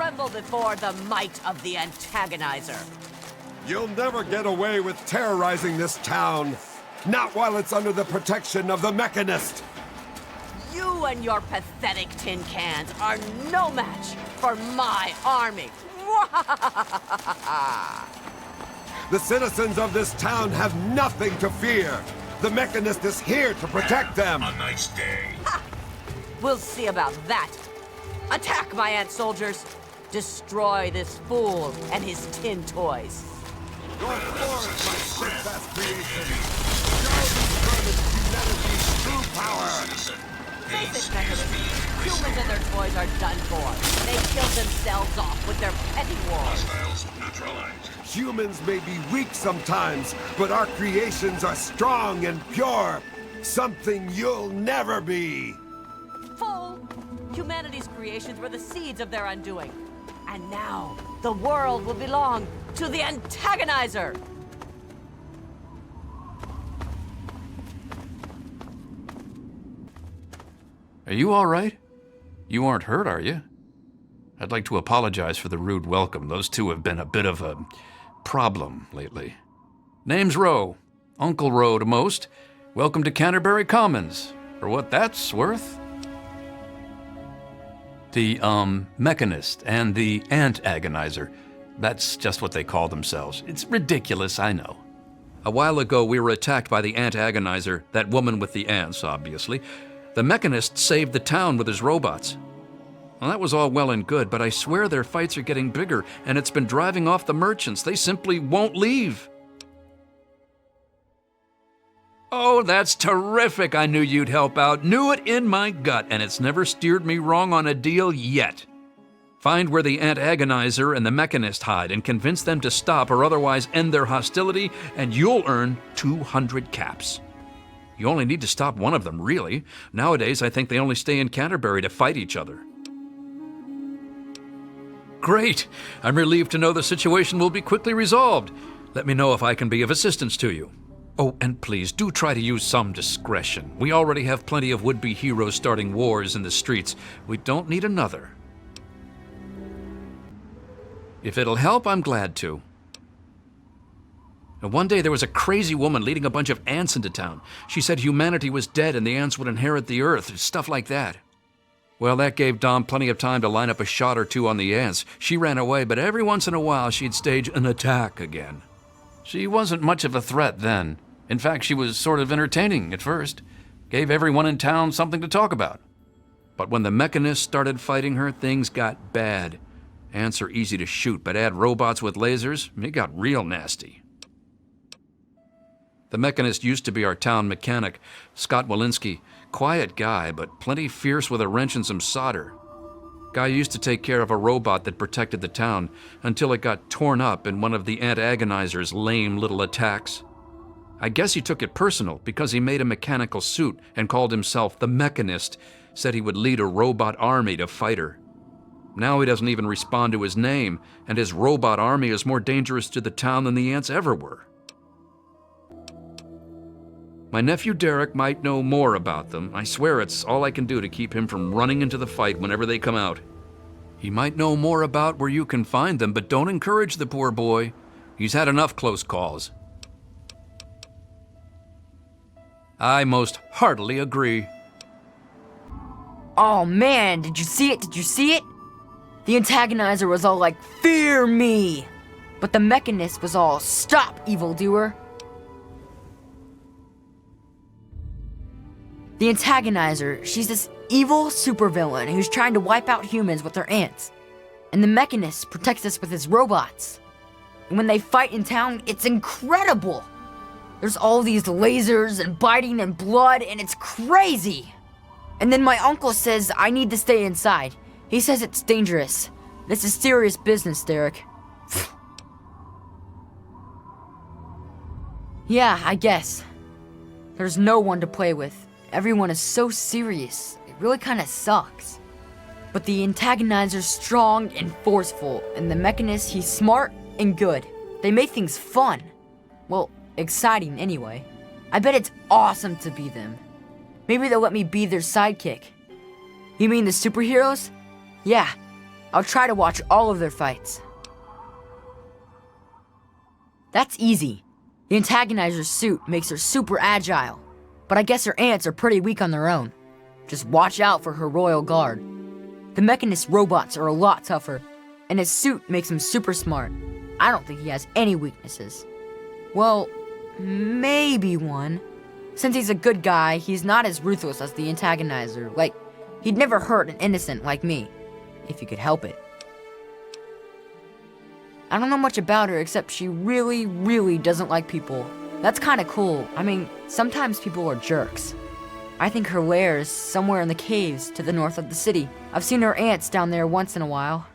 Tremble before the might of the AntAgonizer. You'll never get away with terrorizing this town. Not while it's under the protection of the Mechanist. You and your pathetic tin cans are no match for my army. The citizens of this town have nothing to fear. The Mechanist is here to protect them. A nice day. We'll see about that. Attack, my ant soldiers. Destroy this fool and his tin toys. Go forth, my steadfast creation. Show these humanity's true power. Face it, Mechanist. Humans and their toys are done for. They killed themselves off with their petty wars. Hostiles neutralized. Humans may be weak sometimes, but our creations are strong and pure. Something you'll never be. Fool! Humanity's creations were the seeds of their undoing. And now, the world will belong to the AntAgonizer! Are you all right? You aren't hurt, are you? I'd like to apologize for the rude welcome. Those two have been a bit of a problem lately. Name's Rowe. Uncle Rowe to most. Welcome to Canterbury Commons, for what that's worth. The, Mechanist and the AntAgonizer. That's just what they call themselves. It's ridiculous, I know. A while ago, we were attacked by the AntAgonizer, that woman with the ants, obviously. The Mechanist saved the town with his robots. Well, that was all well and good, but I swear their fights are getting bigger, and it's been driving off the merchants. They simply won't leave. Oh, that's terrific. I knew you'd help out. Knew it in my gut, and it's never steered me wrong on a deal yet. Find where the AntAgonizer and the Mechanist hide and convince them to stop or otherwise end their hostility, and you'll earn 200 caps. You only need to stop one of them, really. Nowadays, I think they only stay in Canterbury to fight each other. Great! I'm relieved to know the situation will be quickly resolved. Let me know if I can be of assistance to you. Oh, and please, do try to use some discretion. We already have plenty of would-be heroes starting wars in the streets. We don't need another. If it'll help, I'm glad to. Now, one day there was a crazy woman leading a bunch of ants into town. She said humanity was dead and the ants would inherit the earth, stuff like that. Well, that gave Dom plenty of time to line up a shot or two on the ants. She ran away, but every once in a while she'd stage an attack again. She wasn't much of a threat then. In fact, she was sort of entertaining at first. Gave everyone in town something to talk about. But when the Mechanists started fighting her, things got bad. Ants are easy to shoot, but add robots with lasers, it got real nasty. The Mechanist used to be our town mechanic, Scott Walensky. Quiet guy, but plenty fierce with a wrench and some solder. Guy used to take care of a robot that protected the town until it got torn up in one of the AntAgonizer's lame little attacks. I guess he took it personal because he made a mechanical suit and called himself the Mechanist, said he would lead a robot army to fight her. Now he doesn't even respond to his name, and his robot army is more dangerous to the town than the ants ever were. My nephew Derek might know more about them. I swear it's all I can do to keep him from running into the fight whenever they come out. He might know more about where you can find them, but don't encourage the poor boy. He's had enough close calls. I most heartily agree. Oh man, did you see it? Did you see it? The AntAgonizer was all like, "Fear me!" But the Mechanist was all, "Stop, evildoer!" The AntAgonizer, she's this evil supervillain who's trying to wipe out humans with her ants. And the Mechanist protects us with his robots. And when they fight in town, it's incredible! There's all these lasers and biting and blood, and it's crazy! And then my uncle says I need to stay inside. He says it's dangerous. This is serious business, Derek. Yeah, I guess. There's no one to play with. Everyone is so serious. It really kind of sucks. But the AntAgonizer's strong and forceful, and the Mechanist, he's smart and good. They make things fun. Well, exciting anyway. I bet it's awesome to be them. Maybe they'll let me be their sidekick. You mean the superheroes? Yeah, I'll try to watch all of their fights. That's easy. The Antagonizer's suit makes her super agile, but I guess her ants are pretty weak on their own. Just watch out for her royal guard. The Mechanist robots are a lot tougher, and his suit makes him super smart. I don't think he has any weaknesses. Well, maybe one. Since he's a good guy, he's not as ruthless as the Antagonizer. Like, he'd never hurt an innocent like me, if he could help it. I don't know much about her except she really, really doesn't like people. That's kinda cool. I mean, sometimes people are jerks. I think her lair is somewhere in the caves to the north of the city. I've seen her ants down there once in a while.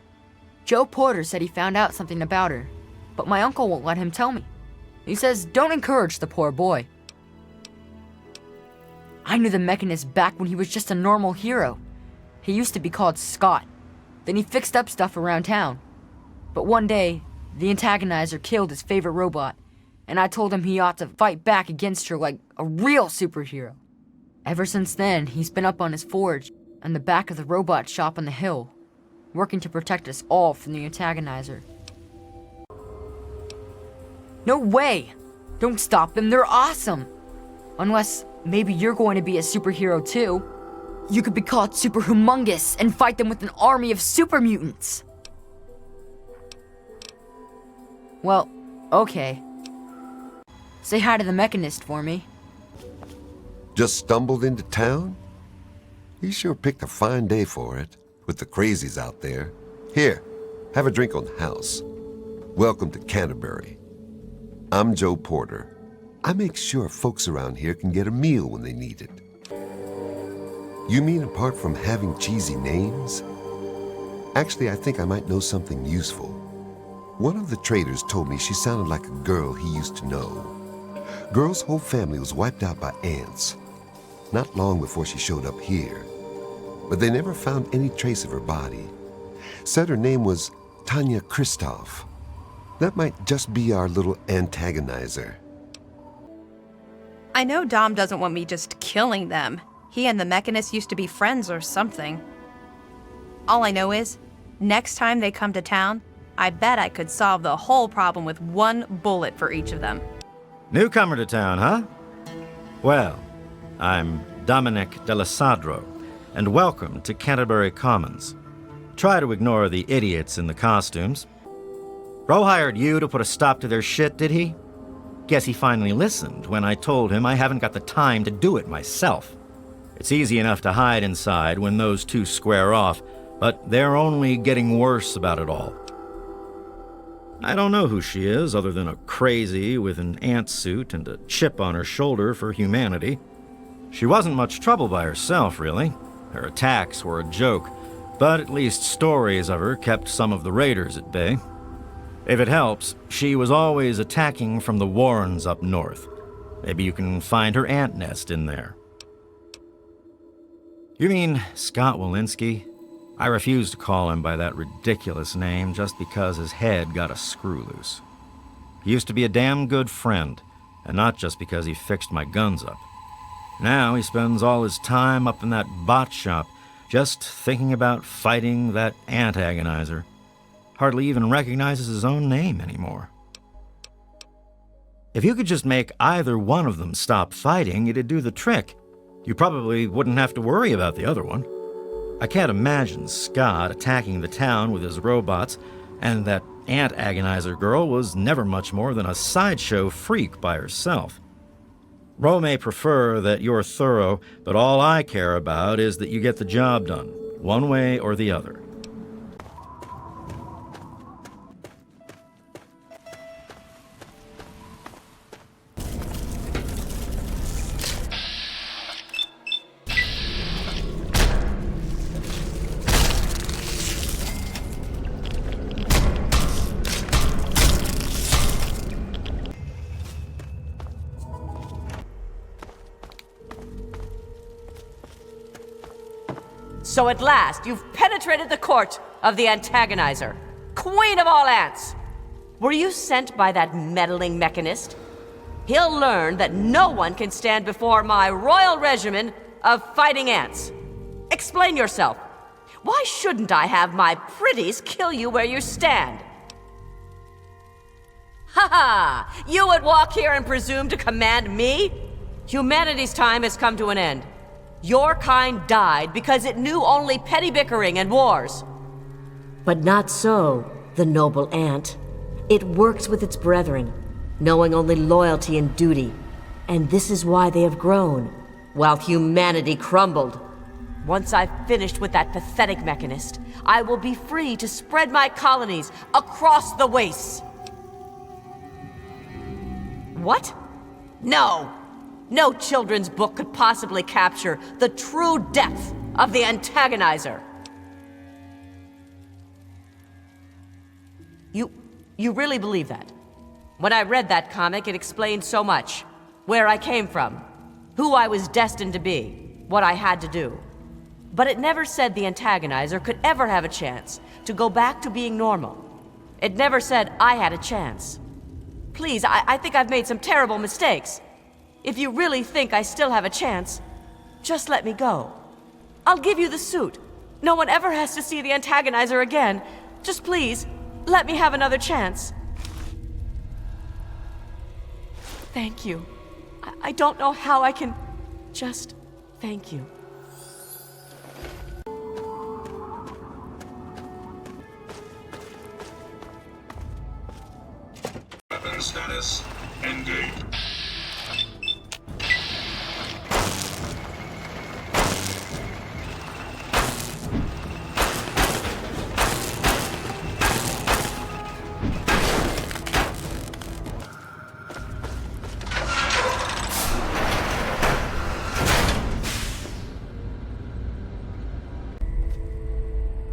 Joe Porter said he found out something about her, but my uncle won't let him tell me. He says don't encourage the poor boy. I knew the Mechanist back when he was just a normal hero. He used to be called Scott. Then he fixed up stuff around town. But one day, the Antagonizer killed his favorite robot, and I told him he ought to fight back against her like a real superhero. Ever since then, he's been up on his forge and the back of the robot shop on the hill, working to protect us all from the Antagonizer. No way! Don't stop them, they're awesome! Unless maybe you're going to be a superhero too. You could be called Superhumongous and fight them with an army of super mutants. Well, okay. Say hi to the Mechanist for me. Just stumbled into town? He sure picked a fine day for it, with the crazies out there. Here, have a drink on the house. Welcome to Canterbury. I'm Joe Porter. I make sure folks around here can get a meal when they need it. You mean apart from having cheesy names? Actually, I think I might know something useful. One of the traders told me she sounded like a girl he used to know. Girl's whole family was wiped out by ants, not long before she showed up here. But they never found any trace of her body. Said her name was Tanya Kristoff. That might just be our little Antagonizer. I know Dom doesn't want me just killing them. He and the Mechanist used to be friends or something. All I know is, next time they come to town, I bet I could solve the whole problem with one bullet for each of them. Newcomer to town, huh? Well, I'm Dominic Delasadro, and welcome to Canterbury Commons. Try to ignore the idiots in the costumes. Ro hired you to put a stop to their shit, did he? Guess he finally listened when I told him I haven't got the time to do it myself. It's easy enough to hide inside when those two square off, but they're only getting worse about it all. I don't know who she is other than a crazy with an ant suit and a chip on her shoulder for humanity. She wasn't much trouble by herself, really. Her attacks were a joke, but at least stories of her kept some of the raiders at bay. If it helps, she was always attacking from the warrens up north. Maybe you can find her ant nest in there. You mean Scott Walensky? I refuse to call him by that ridiculous name just because his head got a screw loose. He used to be a damn good friend, and not just because he fixed my guns up. Now he spends all his time up in that bot shop just thinking about fighting that AntAgonizer. Hardly even recognizes his own name anymore. If you could just make either one of them stop fighting, it'd do the trick. You probably wouldn't have to worry about the other one. I can't imagine Scott attacking the town with his robots, and that AntAgonizer girl was never much more than a sideshow freak by herself. Ro may prefer that you're thorough, but all I care about is that you get the job done, one way or the other. So at last, you've penetrated the court of the Antagonizer, queen of all ants. Were you sent by that meddling Mechanist? He'll learn that no one can stand before my royal regimen of fighting ants. Explain yourself. Why shouldn't I have my pretties kill you where you stand? Ha ha! You would walk here and presume to command me? Humanity's time has come to an end. Your kind died because it knew only petty bickering and wars. But not so, the noble ant. It works with its brethren, knowing only loyalty and duty. And this is why they have grown, while humanity crumbled. Once I've finished with that pathetic Mechanist, I will be free to spread my colonies across the wastes. What? No! No children's book could possibly capture the true depth of the AntAgonizer. You really believe that? When I read that comic, it explained so much. Where I came from, who I was destined to be, what I had to do. But it never said the AntAgonizer could ever have a chance to go back to being normal. It never said I had a chance. Please, I think I've made some terrible mistakes. If you really think I still have a chance, just let me go. I'll give you the suit. No one ever has to see the AntAgonizer again. Just please, let me have another chance. Thank you. I don't know how I can just thank you. Weapon status. Engage.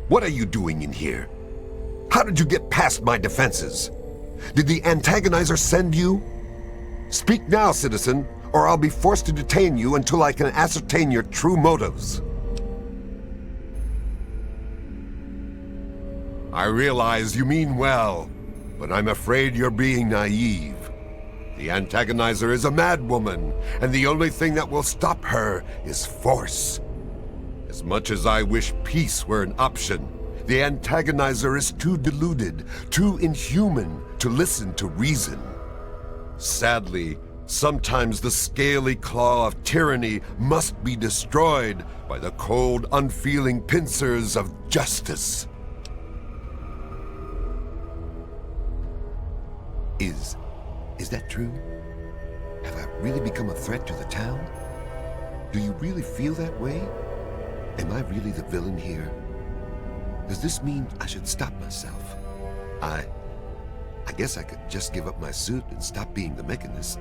What are you doing in here? How did you get past my defenses? Did the AntAgonizer send you? Speak now, citizen, or I'll be forced to detain you until I can ascertain your true motives. I realize you mean well, but I'm afraid you're being naive. The AntAgonizer is a madwoman, and the only thing that will stop her is force. As much as I wish peace were an option, the AntAgonizer is too deluded, too inhuman to listen to reason. Sadly, sometimes the scaly claw of tyranny must be destroyed by the cold, unfeeling pincers of justice. Is that true? Have I really become a threat to the town? Do you really feel that way? Am I really the villain here? Does this mean I should stop myself? I guess I could just give up my suit and stop being the Mechanist.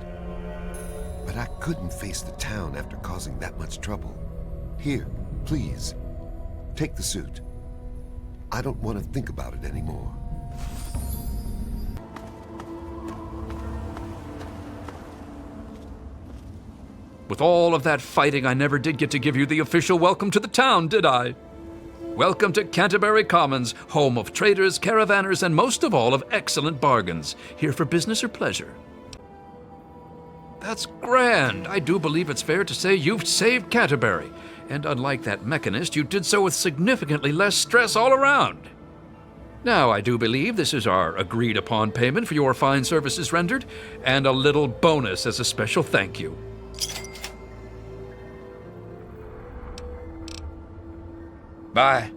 But I couldn't face the town after causing that much trouble. Here, please, take the suit. I don't want to think about it anymore. With all of that fighting, I never did get to give you the official welcome to the town, did I? Welcome to Canterbury Commons, home of traders, caravanners, and most of all, of excellent bargains. Here for business or pleasure? That's grand. I do believe it's fair to say you've saved Canterbury. And unlike that Mechanist, you did so with significantly less stress all around. Now, I do believe this is our agreed-upon payment for your fine services rendered, and a little bonus as a special thank you. Bye.